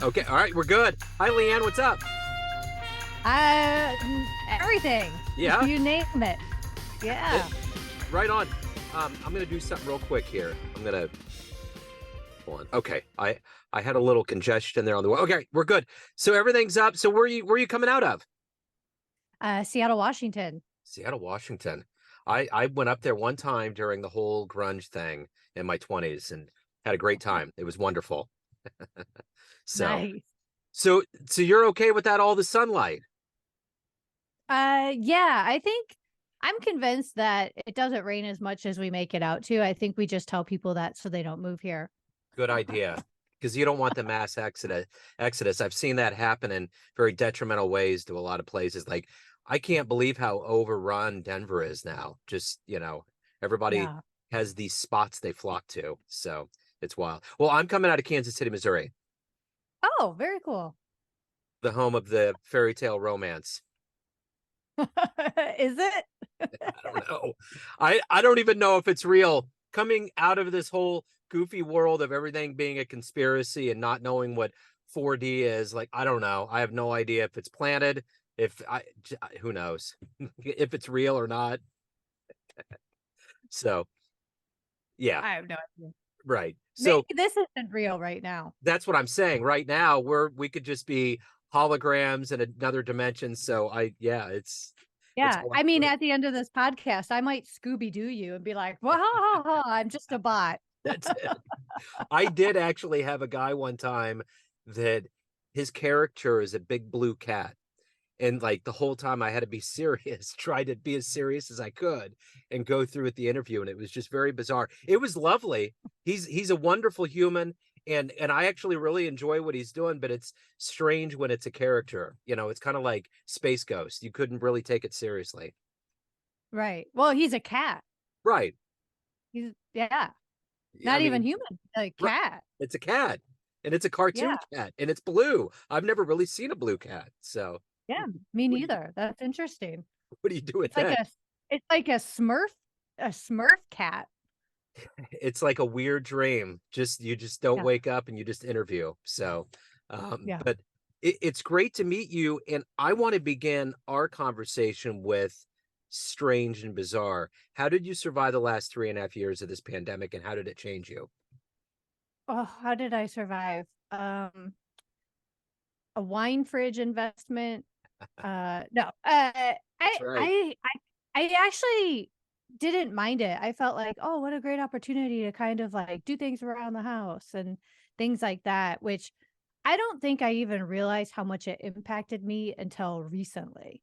Okay. All right. We're good. Hi, Leanne. What's up? Everything. Yeah. You name it. It, Yeah. right on. I'm going to do something real quick here. I'm going to hold on. Okay. I had a little congestion there on the way. Okay. We're good. So everything's up. So where are you coming out of? Seattle, Washington. Seattle, Washington. I went up there one time during the whole grunge thing in my 20s and had a great time. It was wonderful. So, Nice. so you're okay with that, all the sunlight? Yeah, I think I'm convinced that it doesn't rain as much as we make it out to. I think we just tell people that so they don't move here. Good idea. Because you don't want the mass exodus. I've seen that happen in very detrimental ways to a lot of places. Like, I can't believe how overrun Denver is now. Just, everybody Yeah. has these spots they flock to. So it's wild. Well, I'm coming out of Kansas City, Missouri, Oh, very cool. the home of the fairy tale romance. Is it? I don't know. I don't even know if it's real. Coming out of this whole goofy world of everything being a conspiracy and not knowing what 4D is, like, I don't know. I have no idea if it's planted, if I who knows if it's real or not. So, yeah, I have no idea. right. Maybe So this isn't real right now. that's what I'm saying. Right now, we could just be holograms in another dimension. So yeah, it's Yeah. I mean, great. at the end of this podcast, I might Scooby Doo you and be like, well, ha, ha, ha, I'm just a bot. That's it. I did actually have a guy one time that his character is a big blue cat. And like the whole time I had to be serious, try to be as serious as I could and go through with the interview. And it was just very bizarre. It was lovely. He's a wonderful human. And I actually really enjoy what he's doing, but it's strange when it's a character. It's kind of like Space Ghost. You couldn't really take it seriously. Right. Well, he's a cat. Right. Yeah. I Not even mean, human, a right. cat. It's a cat. And it's a Yeah. cartoon cat and it's blue. I've never really seen a blue cat. So Yeah, me what do you neither. That's interesting. what do you do with It's like that? a Smurf cat. It's like a weird dream. You just don't Yeah. wake up and you just interview. So Yeah. but it's great to meet you. And I want to begin our conversation with strange and bizarre. How did you survive the last 3.5 years of this pandemic and how did it change you? Oh, how did I survive? A wine fridge investment. No. That's right. I actually didn't mind it. I felt like, oh, what a great opportunity to kind of like do things around the house and things like that, which I don't think I even realized how much it impacted me until recently.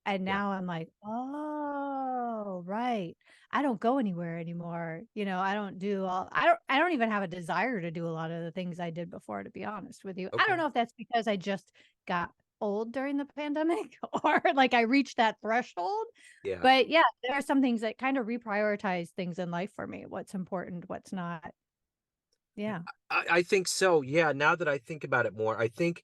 And Yeah. now I'm like, oh, right. I don't go anywhere anymore. I don't even have a desire to do a lot of the things I did before, to be honest with you. I don't Okay. know if that's because I just got old during the pandemic or like I reached that threshold. Yeah. But yeah, there are some things that kind of reprioritize things in life for me. What's important, what's not. Yeah. I think so. Yeah. Now that I think about it more, I think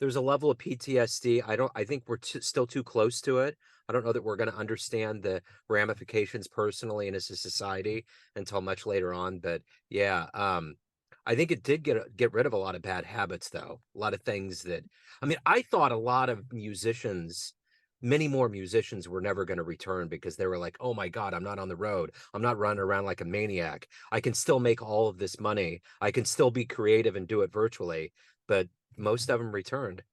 there's a level of PTSD. I think we're still too close to it. I don't know that we're going to understand the ramifications personally and as a society until much later on. But yeah, I think it did get rid of a lot of bad habits, though. A lot of things that, I mean, I thought a lot of musicians, many more musicians were never going to return because they were like, oh my God, I'm not on the road. I'm not running around like a maniac. I can still make all of this money. I can still be creative and do it virtually. But most of them returned.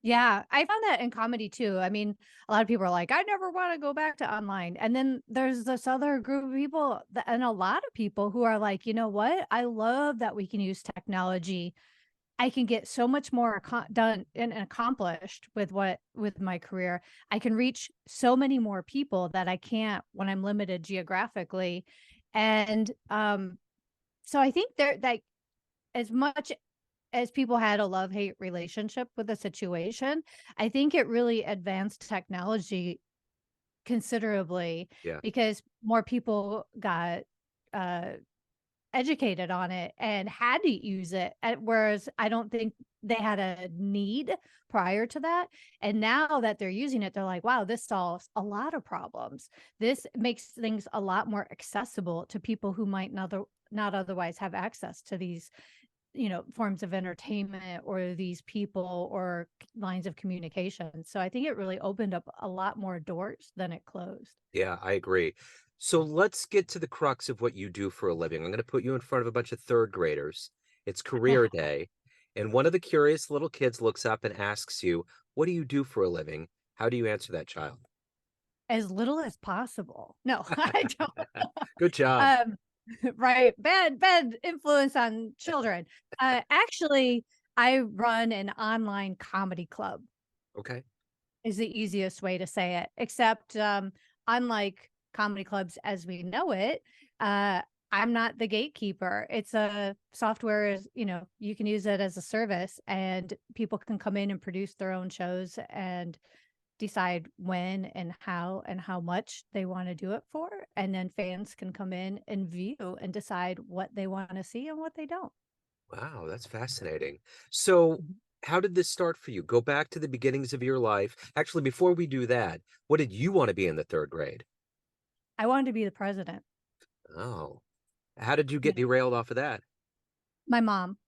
Yeah, I found that in comedy too. I mean, a lot of people are like, I never want to go back to online. And then there's this other group of people and a lot of people who are like, you know what? I love that we can use technology. I can get so much more done and accomplished with my career. I can reach so many more people that I can't when I'm limited geographically. And so I think there that as much as people had a love-hate relationship with the situation, I think it really advanced technology considerably Yeah. because more people got uh, educated on it and had to use it. Whereas I don't think they had a need prior to that. And now that they're using it, they're like, wow, this solves a lot of problems. This makes things a lot more accessible to people who might not otherwise have access to forms of entertainment or these people or lines of communication. So I think it really opened up a lot more doors than it closed. Yeah, I agree. So let's get to the crux of what you do for a living. I'm going to put you in front of a bunch of third graders. It's career day. And one of the curious little kids looks up and asks you, "What do you do for a living?" How do you answer that child? As little as possible. No, I don't. Good job. Um, right. Bad influence on children. Actually, I run an online comedy club Okay. is the easiest way to say it, except, unlike comedy clubs as we know it, uh, I'm not the gatekeeper. It's a software is, you can use it as a service and people can come in and produce their own shows and decide when and how much they want to do it for. And then fans can come in and view and decide what they want to see and what they don't. Wow, that's fascinating. So, Mhm. how did this start for you? Go back to the beginnings of your life. Actually, before we do that, what did you want to be in the third grade? I wanted to be the president. Oh, how did you Yeah. get derailed off of that? My mom.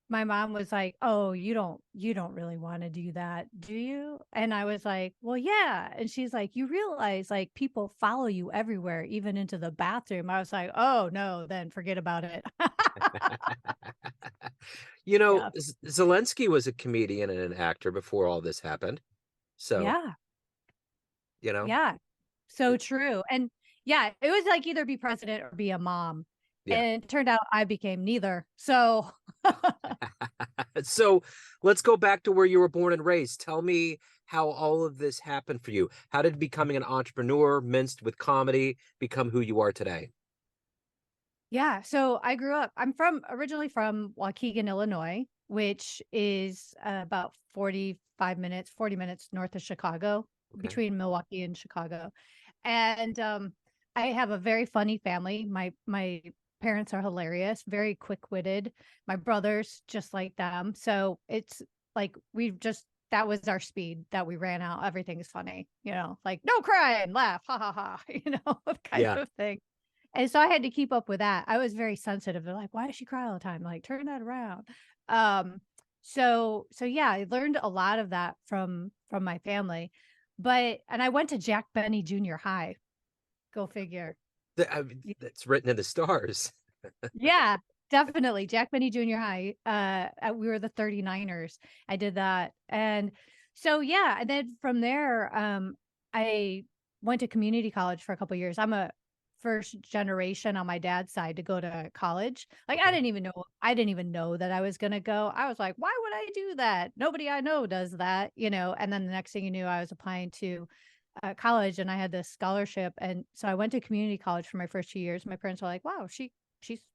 My mom was like, "Oh, you don't really want to do that, do you?" And I was like, "Well, yeah." And she's like, "You realize like people follow you everywhere, even into the bathroom." I was like, "Oh, no, then forget about it." Yeah. Zelensky was a comedian and an actor before all this happened. So, Yeah. you know, Yeah. So it, true. And yeah, it was like either be president or be a mom. yeah. And it turned out I became neither. So So let's go back to where you were born and raised. Tell me how all of this happened for you. How did becoming an entrepreneur minced with comedy become who you are today? yeah, so I grew up originally from Waukegan, Illinois, which is about 40 minutes north of Chicago, Okay. between Milwaukee and Chicago. And I have a very funny family. My parents are hilarious, very quick-witted. My brothers just like them. So it's like that was our speed that we ran out. Everything is funny, like no crying, laugh, ha ha ha, kind Yeah. of thing. And so I had to keep up with that. I was very sensitive. They're like, "Why does she cry all the time? Like, turn that around." Um, so yeah, I learned a lot of that from my family. And I went to Jack Benny Junior High. Go figure. I mean, Y- that's written in the stars. Yeah, definitely. Jack Benny Junior High. We were the 39ers. I did that. And so yeah, and then from there, I went to community college for a couple years. I'm a first generation on my dad's side to go to college. Like Okay. I didn't even know that I was going to go. I was like, why would I do that? Nobody I know does that, And then the next thing you knew, I was applying to college and I had this scholarship. And so I went to community college for my first 2 years. My parents were like, wow, she's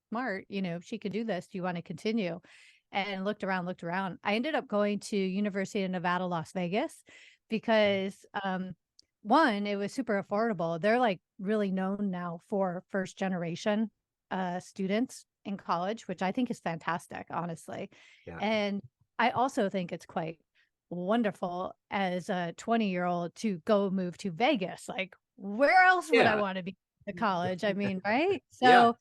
smart, she could do this. Do you want to continue? And looked around. I ended up going to University of Nevada, Las Vegas Okay. because one, it was super affordable. They're like really known now for first generation students in college, which I think is fantastic, honestly. Yeah. And I also think it's quite wonderful as a 20-year-old to go move to Vegas. Like, where else would I Yeah. want to be at college? I mean, right? Yeah.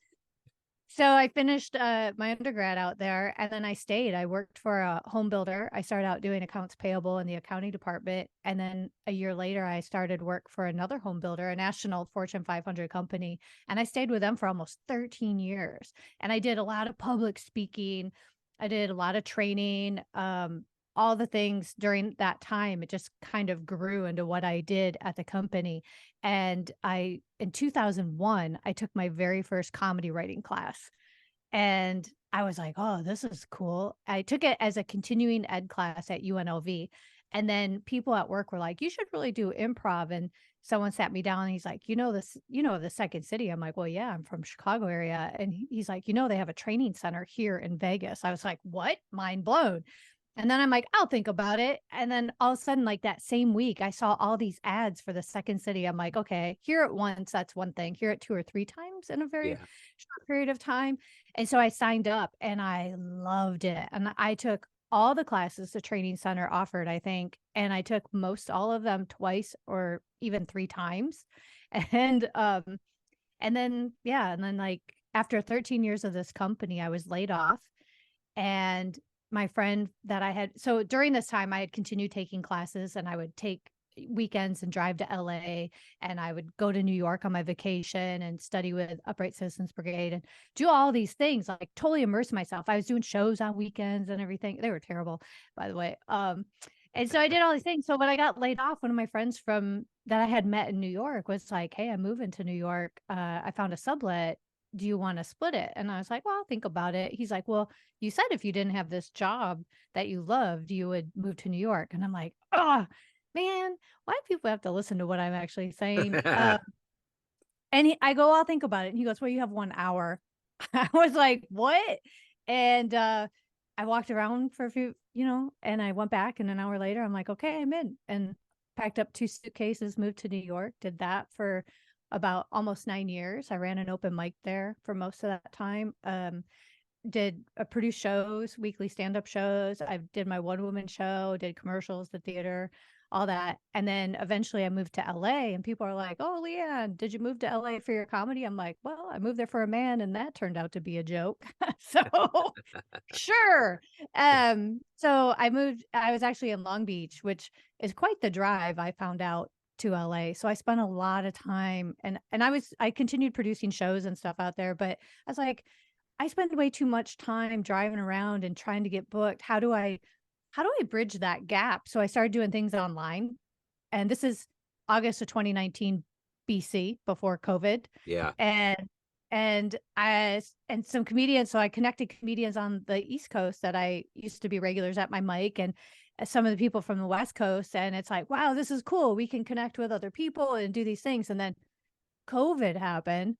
So I finished my undergrad out there and then I stayed. I worked for a home builder. I started out doing accounts payable in the accounting department. And then a year later, I started work for another home builder, a national Fortune 500 company. And I stayed with them for almost 13 years. And I did a lot of public speaking. I did a lot of training, all the things during that time. It just kind of grew into what I did at the company. And in 2001, I took my very first comedy writing class. And I was like, oh, this is cool. I took it as a continuing ed class at UNLV. And then people at work were like, you should really do improv. And someone sat me down and he's like, the Second City. I'm like, well, yeah, I'm from Chicago area. And he's like, they have a training center here in Vegas. I was like, what? Mind blown. And then I'm like, I'll think about it. And then all of a sudden, like that same week, I saw all these ads for the Second City. I'm like, okay, hear it once, that's one thing. Hear it 2 or 3 times in a very Yeah. short period of time. And so I signed up and I loved it. And I took all the classes the training center offered, I think. And I took most all of them twice or even 3 times. And then, yeah. And then like after 13 years of this company, I was laid off And my friend that I had, so during this time, I had continued taking classes, and I would take weekends and drive to LA, and I would go to New York on my vacation and study with Upright Citizens Brigade and do all these things, like totally immerse myself. I was doing shows on weekends and everything. They were terrible, by the way. And so I did all these things. So when I got laid off, one of my friends from that I had met in New York was like, "Hey, I'm moving to New York. I found a sublet. Do you want to split it?" And I was like, "Well, I'll think about it." He's like, "Well, you said if you didn't have this job that you loved, you would move to New York." And I'm like, "Oh, man, why do people have to listen to what I'm actually saying?" I go, "I'll think about it." And he goes, "Well, you have 1 hour." I was like, "What?" And I walked around for a few, and I went back, and an hour later, I'm like, "Okay, I'm in," and packed up 2 suitcases, moved to New York, did that for about almost 9 years. I ran an open mic there for most of that time. Did produce shows, weekly stand-up shows. I did my one-woman show, did commercials, the theater, all that. And then eventually I moved to LA, and people are like, "Oh, Leanne, did you move to LA for your comedy?" I'm like, "Well, I moved there for a man, and that turned out to be a joke." So sure. So I was actually in Long Beach, which is quite the drive, I found out, to LA. So I spent a lot of time, and I continued producing shows and stuff out there, but I was like, I spend way too much time driving around and trying to get booked. How do I bridge that gap? So I started doing things online. And this is August of 2019 BC, before COVID. Yeah. And and some comedians, so I connected comedians on the East Coast that I used to be regulars at my mic, and some of the people from the West Coast. And it's like, wow, this is cool. We can connect with other people and do these things. And then COVID happened.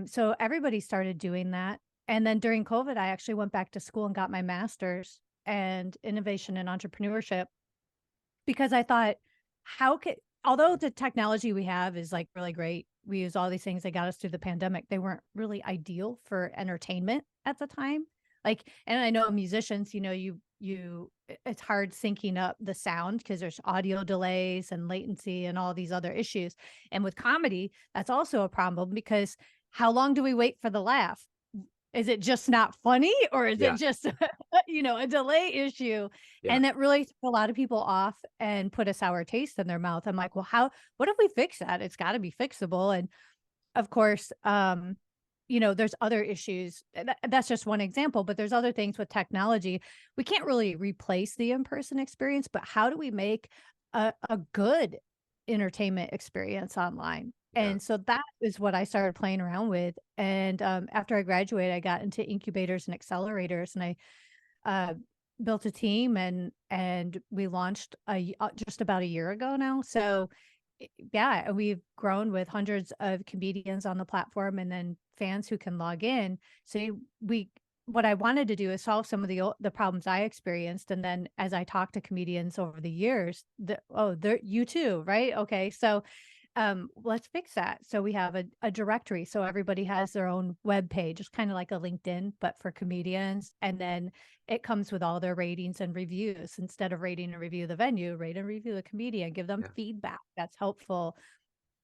So everybody started doing that. And then during COVID, I actually went back to school and got my master's and innovation and entrepreneurship, because I thought, although the technology we have is like really great, we use all these things that got us through the pandemic, they weren't really ideal for entertainment at the time. Like, and I know musicians, it's hard syncing up the sound because there's audio delays and latency and all these other issues. And with comedy, that's also a problem, because how long do we wait for the laugh? Is it just not funny, or is it Yeah. just, a delay issue? Yeah. And that really threw a lot of people off and put a sour taste in their mouth. I'm like, well, what if we fix that? It's got to be fixable. And of course, there's other issues. That's just one example, but there's other things with technology. We can't really replace the in-person experience, but how do we make a good entertainment experience online? Yeah. And so that is what I started playing around with. And after I graduated, I got into incubators and accelerators, and I uh, built a team, and we launched just about a year ago now. So yeah, we've grown with hundreds of comedians on the platform, and then fans who can log in. So what I wanted to do is solve some of the problems I experienced. And then as I talked to comedians over the years, they're you too, right? Okay. So let's fix that. So we have a directory. So everybody has their own web page. It's kind of like a LinkedIn, but for comedians. And then it comes with all their ratings and reviews. Instead of rating and review the venue, rate and review the comedian, give them Yeah. feedback that's helpful.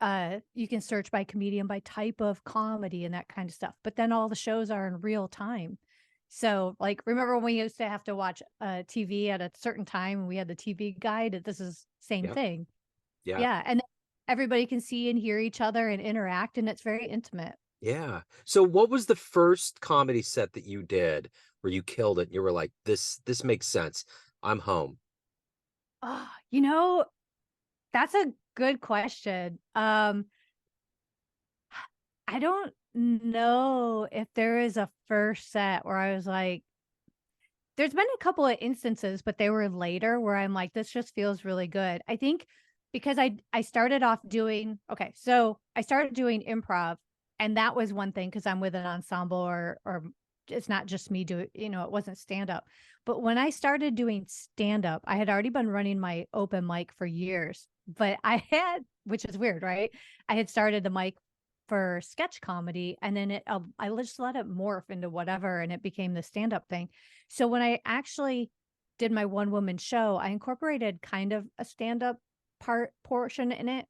You can search by comedian, by type of comedy, and that kind of stuff. But then all the shows are in real time. So, like, remember when we used to have to watch TV at a certain time, and we had the TV guide? This is same Yeah. thing. Yeah. Yeah, and everybody can see and hear each other and interact, and it's very intimate. Yeah. So what was the first comedy set that you did where you killed it and you were like, this makes sense. I'm home. Oh, that's a good question. I don't know if there is a first set where I was like, there's been a couple of instances, but they were later, where I'm like, this just feels really good. I think because I started off doing, okay, so I started doing improv, and that was one thing, because I'm with an ensemble, or it's not just me doing, it wasn't stand up. But when I started doing stand up, I had already been running my open mic for years, but which is weird, right? I had started the mic for sketch comedy, and then I just let it morph into whatever, and it became the stand up thing. So when I actually did my one woman show, I incorporated kind of a stand up portion in it.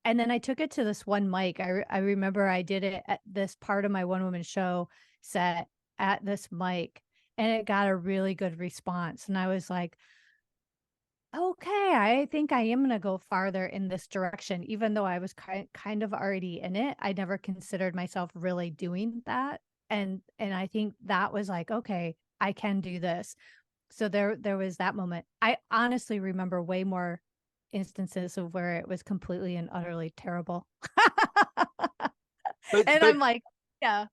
And then I took it to this one mic. I remember I did it at this part of my one woman show set at this mic. and it got a really good response. And I was like, okay, I think I am going to go farther in this direction, even though I was kind of already in it. I never considered myself really doing that. And I think that was like, okay, I can do this. So there was that moment. I honestly remember way more instances of where it was completely and utterly terrible. But And but I'm like, yeah.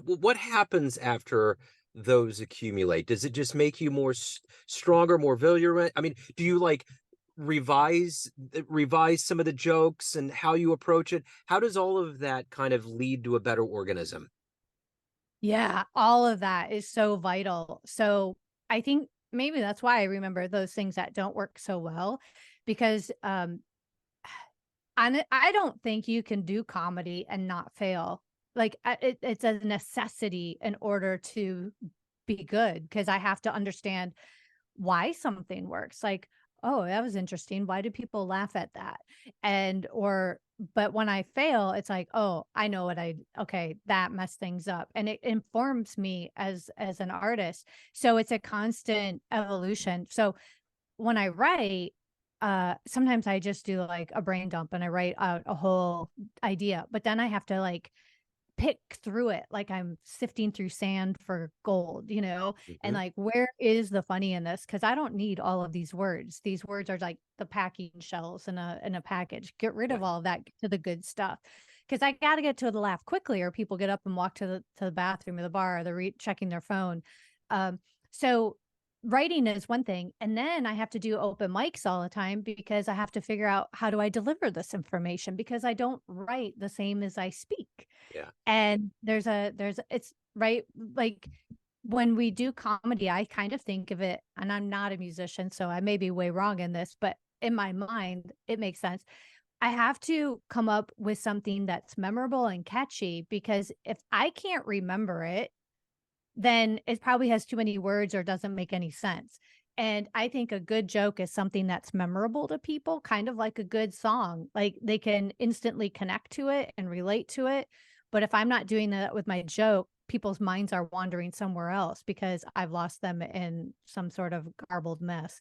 what happens after those accumulate? Does it just make you more stronger, more virulent? I mean, do you like revise some of the jokes and how you approach it? How does all of that kind of lead to a better organism? Yeah, all of that is so vital. So I think maybe that's why I remember those things that don't work so well, because I don't think you can do comedy and not fail. Like it's a necessity in order to be good, because I have to understand why something works. Like, oh, that was interesting. Why do people laugh at that? And or but when I fail, it's like, oh, I know what okay, that messed things up. And it informs me as an artist. So it's a constant evolution. So when I write, sometimes I just do like a brain dump and I write out a whole idea, but then I have to like pick through it like I'm sifting through sand for gold, and Mhm. like, where is the funny in this? Because I don't need all of these words. These words are like the packing shells in a package. Get rid of Right. all of that, get to the good stuff. Because I got to get to the laugh quickly, or people get up and walk to the bathroom or the bar, or they're checking their phone. So writing is one thing, and then I have to do open mics all the time because I have to figure out, how do I deliver this information, because I don't write the same as I speak. Yeah. And it's right, like, when we do comedy, I kind of think of it, and I'm not a musician, so I may be way wrong in this, but in my mind, it makes sense. I have to come up with something that's memorable and catchy, because if I can't remember it, then it probably has too many words or doesn't make any sense. And I think a good joke is something that's memorable to people, kind of like a good song. Like, they can instantly connect to it and relate to it. But if I'm not doing that with my joke, people's minds are wandering somewhere else because I've lost them in some sort of garbled mess.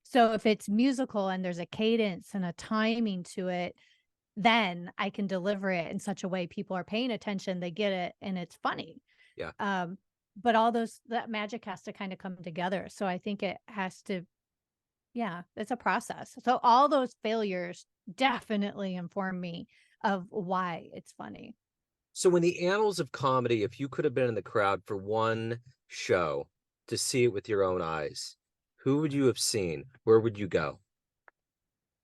So if it's musical and there's a cadence and a timing to it, then I can deliver it in such a way people are paying attention, they get it, and it's funny. Yeah. Um, but all that magic has to kind of come together. So I think it has to, yeah, it's a process. So all those failures definitely inform me of why it's funny. So in the annals of comedy, if you could have been in the crowd for one show to see it with your own eyes, who would you have seen? Where would you go?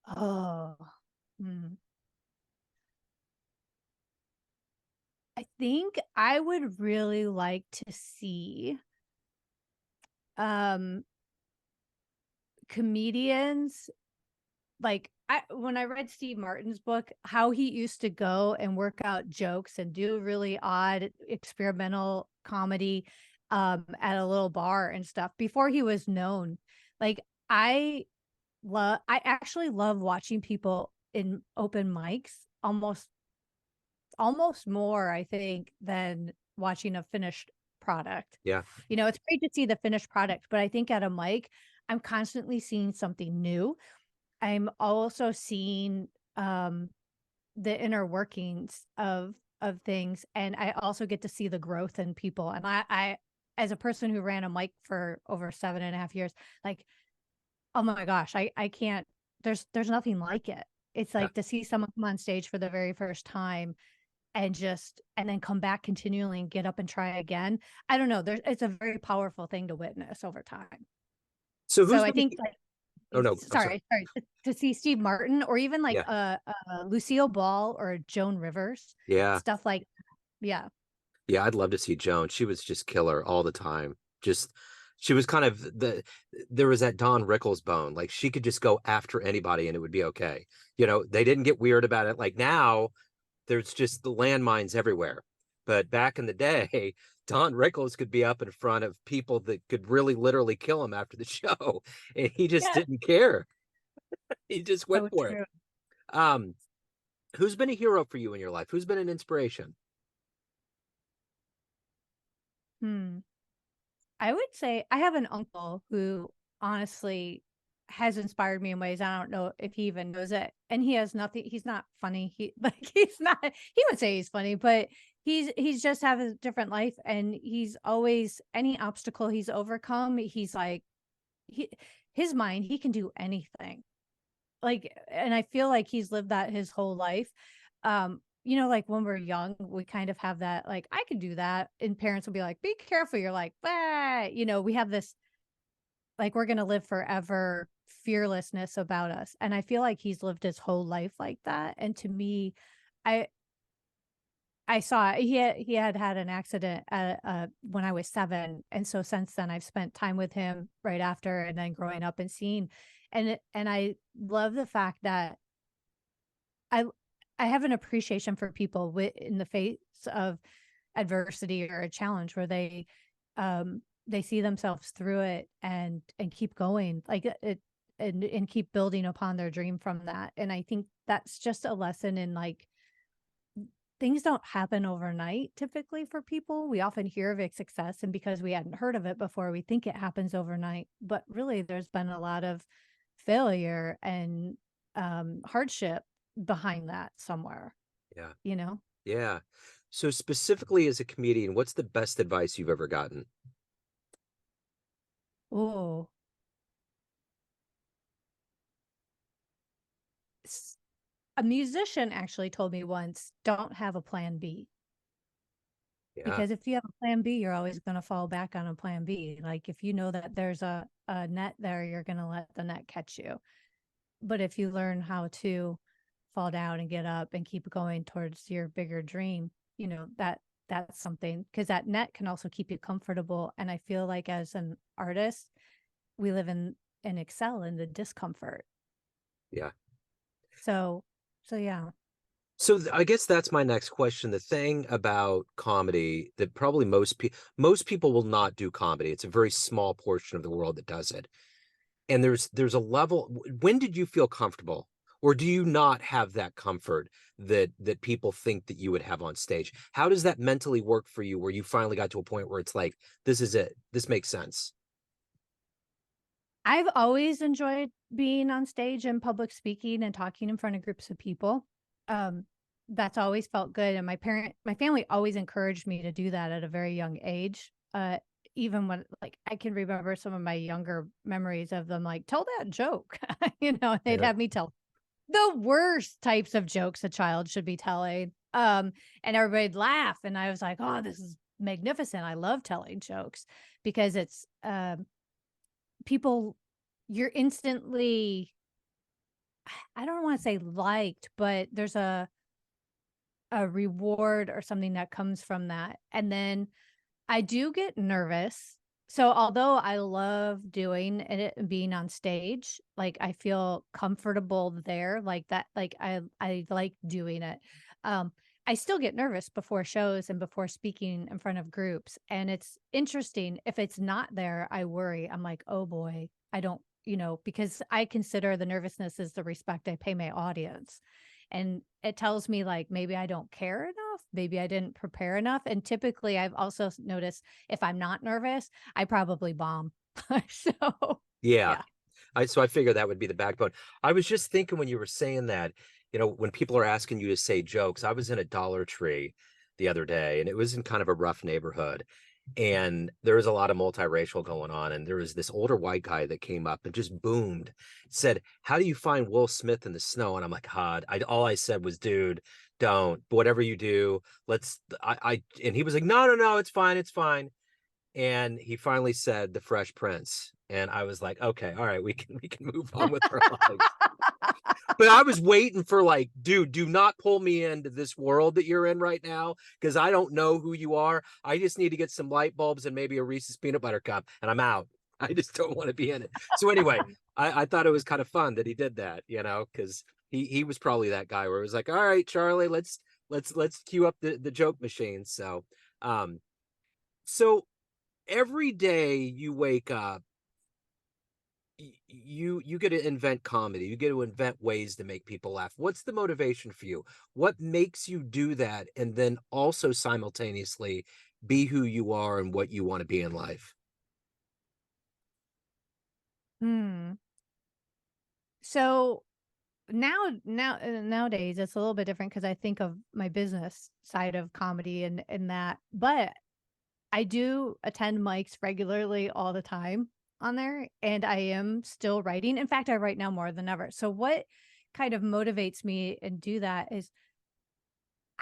Oh, hmm. I think I would really like to see um comedians. Like, when I read Steve Martin's book, how he used to go and work out jokes and do really odd experimental comedy at a little bar and stuff before he was known. Like, I actually love watching people in open mics, almost more, I think, than watching a finished product. Yeah. It's great to see the finished product, but I think at a mic, I'm constantly seeing something new. I'm also seeing the inner workings of things, and I also get to see the growth in people. And I as a person who ran a mic for over 7.5 years, like, oh my gosh, I can't, there's nothing like it. It's Yeah. like to see someone come on stage for the very first time and then come back continually and get up and try again. I don't know. It's a very powerful thing to witness over time. So So who's I been think, like, Oh no, I'm sorry. sorry, to see Steve Martin, or even like Yeah. Lucille Ball or Joan Rivers, Yeah. stuff like, yeah. Yeah, I'd love to see Joan. She was just killer all the time. Just she was kind of there was that Don Rickles bone. Like she could just go after anybody and it would be okay. They didn't get weird about it. Like now there's just the landmines everywhere. But back in the day, Don Rickles could be up in front of people that could really literally kill him after the show. And he just Yeah. didn't care. He just went So for it. true. Um, who's been a hero for you in your life? Who's been an inspiration? Hmm. I would say I have an uncle who honestly has inspired me in ways I don't know if he even knows it. And he has nothing, he's not funny. He like he's not, he would say he's funny, but he's just have a different life. And he's always any obstacle he's overcome, he's like he his mind, he can do anything. Like, and I feel like he's lived that his whole life. Like when we're young, we kind of have that, like, I can do that. And parents will be like, be careful. You're like, bah, we have this, like, we're going to live forever fearlessness about us. And I feel like he's lived his whole life like that. And to me, I, I saw he had an accident when I was 7, and so since then I've spent time with him right after, and then growing up and seeing, and I love the fact that I I have an appreciation for people in the face of adversity or a challenge where they see themselves through it and keep going like it and keep building upon their dream from that. And I think that's just a lesson in like things don't happen overnight typically for people. We often hear of a success, and because we hadn't heard of it before, we think it happens overnight. But really, there's been a lot of failure and hardship behind that somewhere, Yeah. you know? Yeah. So specifically as a comedian, what's the best advice you've ever gotten? Oh, a musician actually told me once, don't have a plan B. Yeah. Because if you have a plan B, you're always going to fall back on a plan B. Like if you know that there's a net there, you're going to let the net catch you. But if you learn how to fall down and get up and keep going towards your bigger dream, that's something, because that net can also keep you comfortable. And I feel like as an artist, we live in and excel in the discomfort. Yeah. So yeah. So I guess that's my next question. The thing about comedy that probably most people will not do comedy. It's a very small portion of the world that does it. And there's a level. When did you feel comfortable? Or do you not have that comfort that people think that you would have on stage? How does that mentally work for you where you finally got to a point where it's like, this is it. This makes sense. I've always enjoyed being on stage and public speaking and talking in front of groups of people. Um, that's always felt good. And my family always encouraged me to do that at a very young age. Even when like I can remember some of my younger memories of them like, tell that joke. They'd Yeah. have me tell the worst types of jokes a child should be telling. And everybody'd laugh. And I was like, oh, this is magnificent. I love telling jokes because it's people, you're instantly, I don't want to say liked, but there's a reward or something that comes from that. And then I do get nervous. So although I love doing it and being on stage, like I feel comfortable there, like that, like I like doing it. Um, I still get nervous before shows and before speaking in front of groups. And it's interesting. If it's not there, I worry. I'm like, oh boy, I don't, because I consider the nervousness as the respect I pay my audience. And it tells me like maybe I don't care enough, maybe I didn't prepare enough. And typically I've also noticed if I'm not nervous, I probably bomb. So Yeah. yeah. So I figure that would be the backbone. I was just thinking when you were saying that, when people are asking you to say jokes, I was in a Dollar Tree the other day and it was in kind of a rough neighborhood. And there was a lot of multiracial going on. And there was this older white guy that came up and just boomed, said, how do you find Will Smith in the snow? And I'm like, God, all I said was, dude, don't, whatever you do, and he was like, no, no, no, it's fine. It's fine. And he finally said the Fresh Prince. And I was like, okay, all right, we can move on with our lives. But I was waiting for like, dude, do not pull me into this world that you're in right now, because I don't know who you are. I just need to get some light bulbs and maybe a Reese's peanut butter cup, and I'm out. I just don't want to be in it. So anyway, I thought it was kind of fun that he did that, because he was probably that guy where it was like, all right, Charlie, let's cue up the joke machine. So every day you wake up, you get to invent comedy, you get to invent ways to make people laugh. What's the motivation for you? What makes you do that, and then also simultaneously be who you are and what you want to be in life? Hmm. So nowadays it's a little bit different because I think of my business side of comedy and that, but I do attend mics regularly all the time on there, and I am still writing. In fact, I write now more than ever. So what kind of motivates me and do that is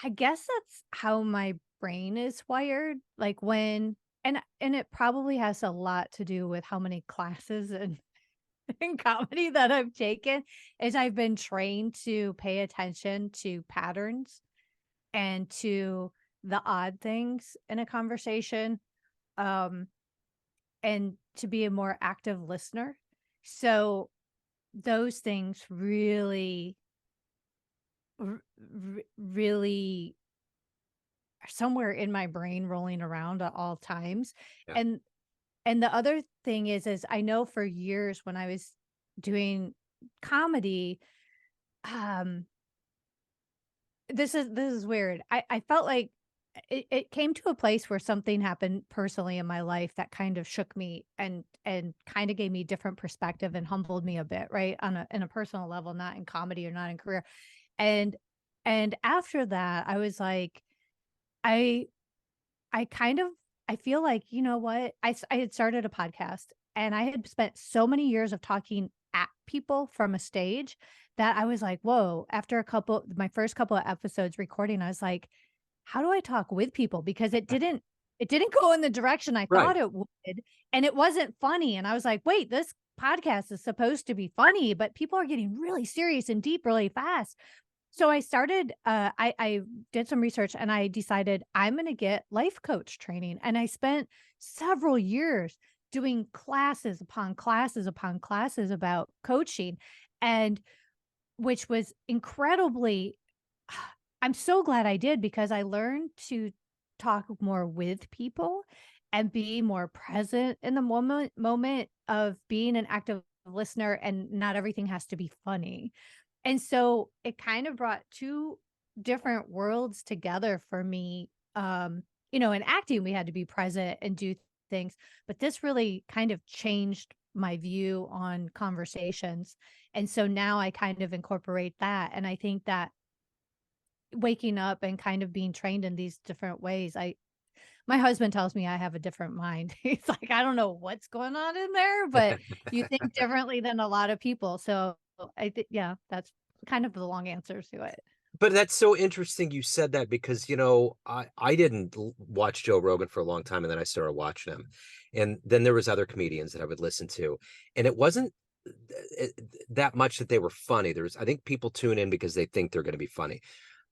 I guess that's how my brain is wired. Like when and it probably has a lot to do with how many classes and in comedy that I've taken is I've been trained to pay attention to patterns and to the odd things in a conversation. Um, and to be a more active listener. So those things really, really are somewhere in my brain rolling around at all times. Yeah. And and the other thing is I know for years when I was doing comedy, um, this is weird. I felt like it came to a place where something happened personally in my life that kind of shook me and kind of gave me different perspective and humbled me a bit, right? On a in a personal level, not in comedy or not in career. And and after that, I was like, I I kind of I feel like, you know what? I had started a podcast and I had spent so many years of talking at people from a stage that I was like, "Whoa," after my first couple of episodes recording, I was like, "How do I talk with people?" Because it didn't go in the direction I Right. thought it would, and it wasn't funny, and I was like, "Wait, this podcast is supposed to be funny, but people are getting really serious and deep really fast." So I started, I did some research and I decided I'm gonna get life coach training, and I spent several years doing classes upon classes upon classes about coaching, and which was incredibly I'm so glad I did because I learned to talk more with people and be more present in the moment of being an active listener, and not everything has to be funny. And so it kind of brought 2 different worlds together for me. In acting, we had to be present and do things, but this really kind of changed my view on conversations. And so now I kind of incorporate that. And I think that waking up and kind of being trained in these different ways, my husband tells me I have a different mind. He's like, "I don't know what's going on in there, but you think differently than a lot of people." So I think, yeah, that's kind of the long answer to it. But that's so interesting you said that because, I didn't watch Joe Rogan for a long time, and then I started watching him. And then there was other comedians that I would listen to. And it wasn't uh, that much that they were funny. I think people tune in because they think they're going to be funny.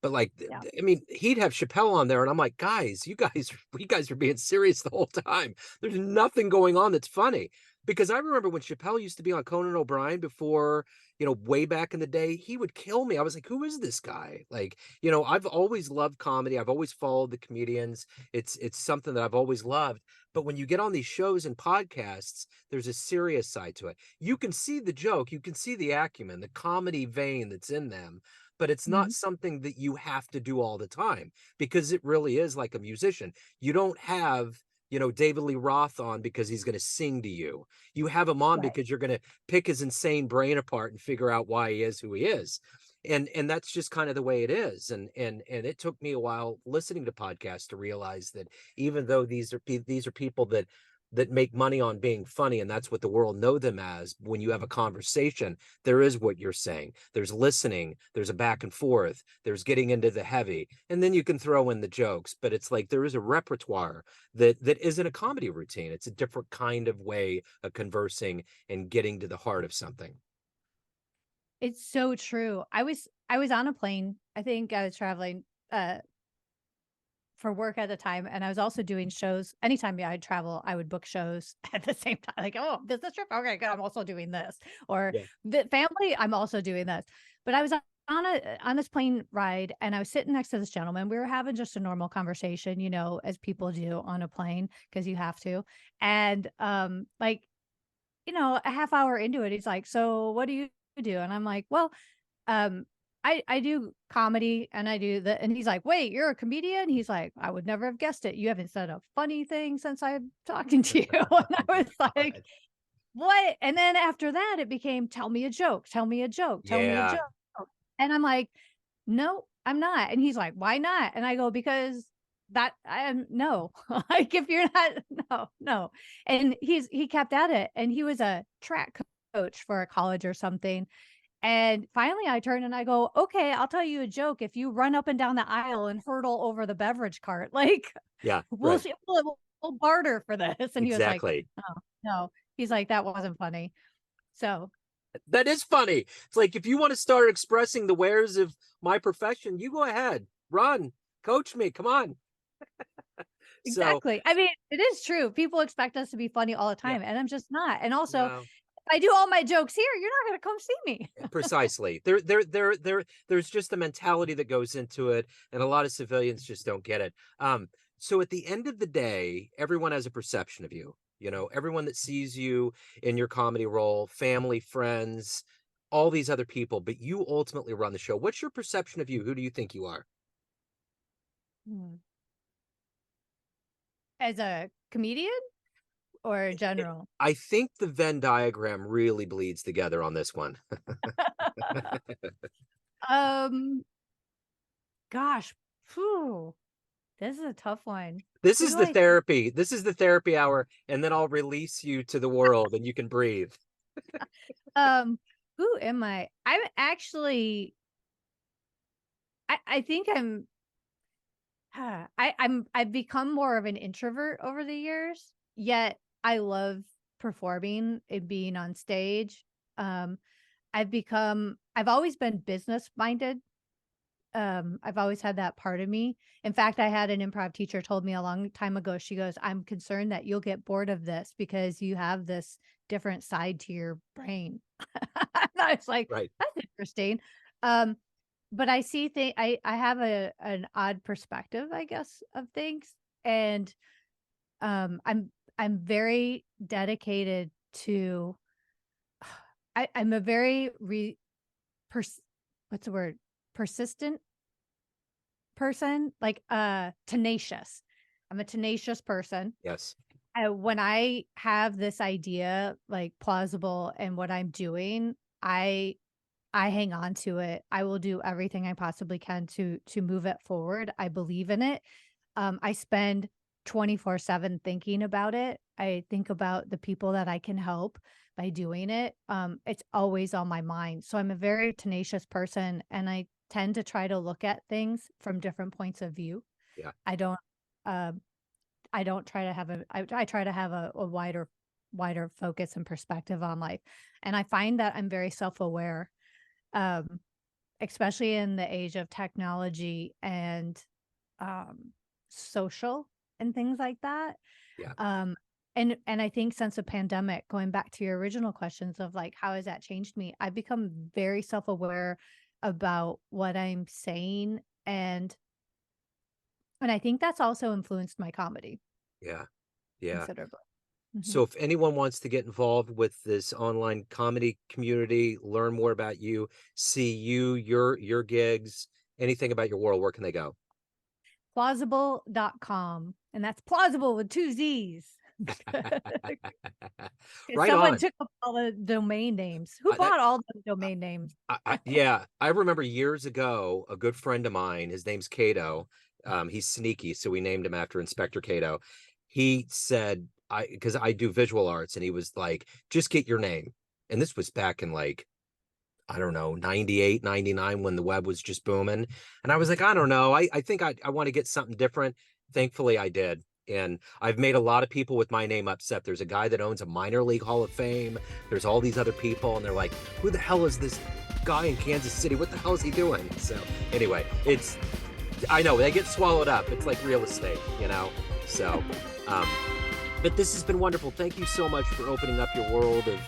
But like, Yeah. I mean, he'd have Chappelle on there, and I'm like, guys, you guys are being serious the whole time. There's nothing going on that's funny. Because I remember when Chappelle used to be on Conan O'Brien before, way back in the day, he would kill me. I was like, who is this guy? Like, I've always loved comedy. I've always followed the comedians. It's something that I've always loved. But when you get on these shows and podcasts, there's a serious side to it. You can see the joke, you can see the acumen, the comedy vein that's in them, but it's not Mhm. something that you have to do all the time because it really is like a musician. You don't have, David Lee Roth on because he's going to sing to you. You have him on Right. because you're going to pick his insane brain apart and figure out why he is who he is. And that's just kind of the way it is. And it took me a while listening to podcasts to realize that even though these are people that make money on being funny, and that's what the world know them as, when you have a conversation, there is what you're saying, there's listening, there's a back and forth, there's getting into the heavy, and then you can throw in the jokes. But it's like there is a repertoire that isn't a comedy routine. It's a different kind of way of conversing and getting to the heart of something. It's so true. I was on a plane. I think I was traveling, for work at the time, and I was also doing shows. Anytime I'd travel, I would book shows at the same time, like, "Oh, business trip? Okay, good, I'm also doing this." Or Yeah. the family, I'm also doing this. But I was on this plane ride, and I was sitting next to this gentleman. We were having just a normal conversation, as people do on a plane, because you have to. And, a half hour into it, he's like, "So what do you do?" And I'm like, "Well, um, I do comedy and I do the," and he's like, "Wait, you're a comedian?" He's like, "I would never have guessed it. You haven't said a funny thing since I'm talking to you." And I was like, God. what? And then after that, it became, tell me a joke, tell me a joke, tell me a Yeah, joke. And I'm like, no, I'm not. And he's like, why not? And I go, because that I am no, like if you're not, no, no. And he kept at it, and he was a track coach for a college or something. And finally I turn and I go, okay, I'll tell you a joke. If you run up and down the aisle and hurdle over the beverage cart, like yeah, we'll right. see, we'll barter for this. And he was like, Exactly. oh, no. He's like, that wasn't funny. So That is funny. It's like, if you want to start expressing the wares of my profession, you go ahead, run, coach me, come on. So, exactly. I mean, it is true. People expect us to be funny all the yeah, time, and I'm just not. And also, no, if I do all my jokes here, you're not going to come see me. precisely. There's just the mentality that goes into it, and a lot of civilians just don't get it. So at the end of the day, everyone has a perception of you. You know, everyone that sees you in your comedy role, family, friends, all these other people, but you ultimately run the show. What's your perception of you? Who do you think you are? Hmm. As a comedian or general? I think the Venn diagram really bleeds together on this one. um, gosh, phew, this is a tough one. This Who is do the I? therapy. This is the therapy hour, and then I'll release you to the world and you can breathe. Um, who am I? I'm actually. I think I'm. I've become more of an introvert over the years. Yet I love performing and being on stage. Um, I've always been business minded. I've always had that part of me. In fact, I had an improv teacher told me a long time ago, she goes, I'm concerned that you'll get bored of this because you have this different side to your brain. I was like, Right. that's interesting. Um, but I see I have an odd perspective, I guess, of things. And I'm very dedicated to I'm a very pers- what's the word? Persistent person, like, tenacious. I'm a tenacious person. Yes. When I have this idea, like plausible and what I'm doing, I hang on to it. I will do everything I possibly can to move it forward. I believe in it. I spend 24/7 thinking about it. I think about the people that I can help by doing it. It's always on my mind. So I'm a very tenacious person, and I tend to try to look at things from different points of view. Yeah. I don't um I don't try to have I try to have a wider focus and perspective on life. And I find that I'm very self-aware, um, especially in the age of technology and um, social and things like that. Yeah. Um, and I think since the pandemic, going back to your original questions of like how has that changed me, I've become very self-aware about what I'm saying, and I think that's also influenced my comedy Yeah. Yeah. considerably. Mhm. So if anyone wants to get involved with this online comedy community, learn more about you, see you, your gigs, anything about your world, where can they go? Plauzzable.com, and that's plausible with 2 Z's. 'Cause Right someone on. took up all the domain names. Who That bought all the domain names? yeah, I remember years ago, a good friend of mine, his name's Cato. He's sneaky, so we named him after Inspector Cato. He said, because I do visual arts, and he was like, just get your name. And this was back in like, I don't know, 98, 99, when the web was just booming. And I was like, I don't know. I think I want to get something different. Thankfully, I did. And I've made a lot of people with my name upset. There's a guy that owns a minor league Hall of Fame. There's all these other people, and they're like, who the hell is this guy in Kansas City? What the hell is he doing? So anyway, I know they get swallowed up. It's like real estate, you know? So, um, but this has been wonderful. Thank you so much for opening up your world of,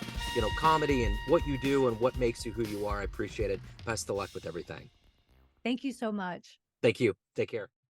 comedy and what you do and what makes you who you are. I appreciate it. Best of luck with everything. Thank you so much. Thank you. Take care.